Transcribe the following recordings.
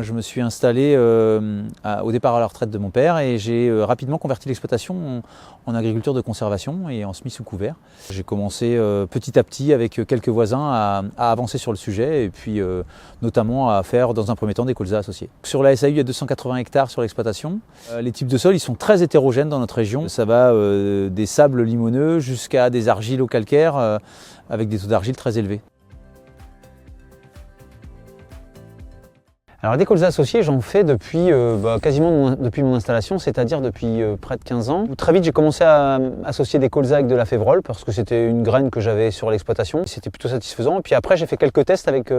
Je me suis installé au départ à la retraite de mon père et j'ai rapidement converti l'exploitation en agriculture de conservation et en semis sous couvert. J'ai commencé petit à petit avec quelques voisins à avancer sur le sujet et puis notamment à faire dans un premier temps des colzas associés. Sur la SAU, il y a 280 hectares sur l'exploitation. Les types de sols ils sont très hétérogènes dans notre région. Ça va des sables limoneux jusqu'à des argiles au calcaire avec des taux d'argile très élevés. Alors des colzas associés, j'en fais depuis quasiment depuis mon installation, c'est-à-dire depuis près de 15 ans. Très vite, j'ai commencé à associer des colzas avec de la févrole parce que c'était une graine que j'avais sur l'exploitation. C'était plutôt satisfaisant. Et puis après, j'ai fait quelques tests avec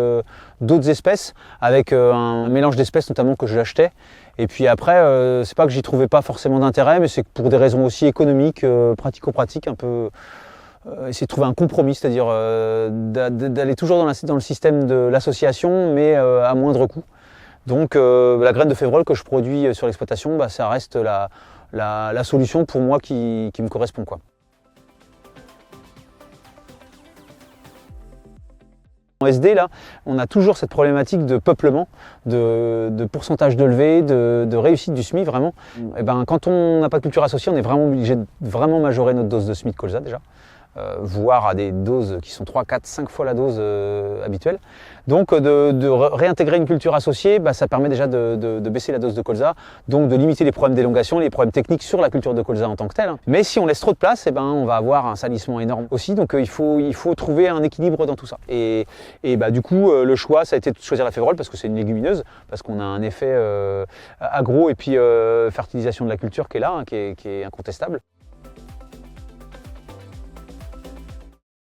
d'autres espèces, avec un mélange d'espèces notamment que j'achetais. Et puis après, c'est pas que j'y trouvais pas forcément d'intérêt, mais c'est que pour des raisons aussi économiques, pratico-pratiques, un peu essayer de trouver un compromis, c'est-à-dire d'aller toujours dans le système de l'association, mais à moindre coût. Donc la graine de févrole que je produis sur l'exploitation, ça reste la solution pour moi qui me correspond, quoi. En SD, là, on a toujours cette problématique de peuplement, de pourcentage de levée, de réussite du semis, vraiment. Et quand on n'a pas de culture associée, on est vraiment obligé de vraiment majorer notre dose de semis de colza déjà. Voire à des doses qui sont 3, 4, 5 fois la dose habituelle. Donc de réintégrer une culture associée, ça permet déjà de baisser la dose de colza, donc de limiter les problèmes d'élongation, les problèmes techniques sur la culture de colza en tant que telle. Mais si on laisse trop de place, on va avoir un salissement énorme aussi, donc il faut trouver un équilibre dans tout ça. Et du coup, le choix, ça a été de choisir la févrole parce que c'est une légumineuse, parce qu'on a un effet agro et puis fertilisation de la culture qui est là, qui est incontestable.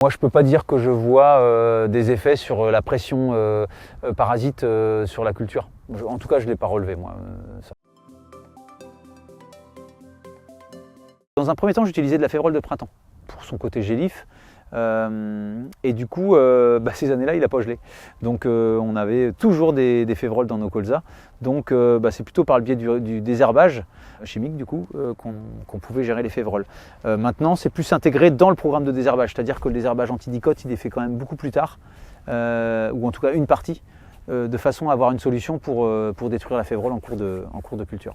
Moi, je ne peux pas dire que je vois des effets sur la pression parasite sur la culture. En tout cas, je ne l'ai pas relevé, moi. Ça. Dans un premier temps, j'utilisais de la févrole de printemps pour son côté gélif. Et du coup, ces années-là, il n'a pas gelé. Donc on avait toujours des févroles dans nos colzas. Donc c'est plutôt par le biais du désherbage chimique du coup qu'on pouvait gérer les févroles. Maintenant, c'est plus intégré dans le programme de désherbage, c'est-à-dire que le désherbage antidicote, il est fait quand même beaucoup plus tard, ou en tout cas une partie, de façon à avoir une solution pour détruire la févrole en cours de culture.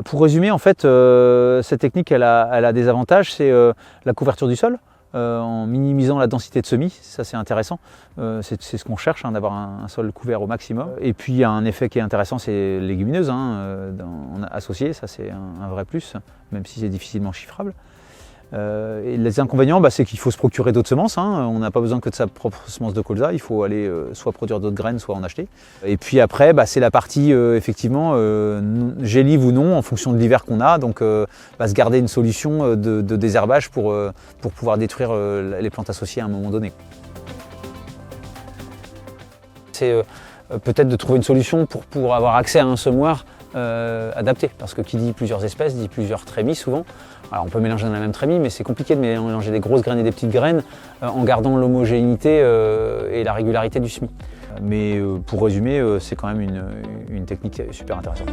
Pour résumer, en fait, cette technique elle a des avantages, c'est la couverture du sol, en minimisant la densité de semis, ça c'est intéressant, c'est ce qu'on cherche, d'avoir un sol couvert au maximum. Et puis il y a un effet qui est intéressant, c'est légumineuse, associée, ça c'est un vrai plus, même si c'est difficilement chiffrable. Et les inconvénients, c'est qu'il faut se procurer d'autres semences, on n'a pas besoin que de sa propre semence de colza, il faut aller soit produire d'autres graines, soit en acheter. Et puis après, c'est la partie effectivement gélive ou non, en fonction de l'hiver qu'on a, donc se garder une solution de désherbage pour pouvoir détruire les plantes associées à un moment donné. C'est peut-être de trouver une solution pour avoir accès à un semoir adapté, parce que qui dit plusieurs espèces dit plusieurs trémies souvent. Alors on peut mélanger dans la même trémie, mais c'est compliqué de mélanger des grosses graines et des petites graines en gardant l'homogénéité et la régularité du semis. Mais pour résumer, c'est quand même une technique super intéressante.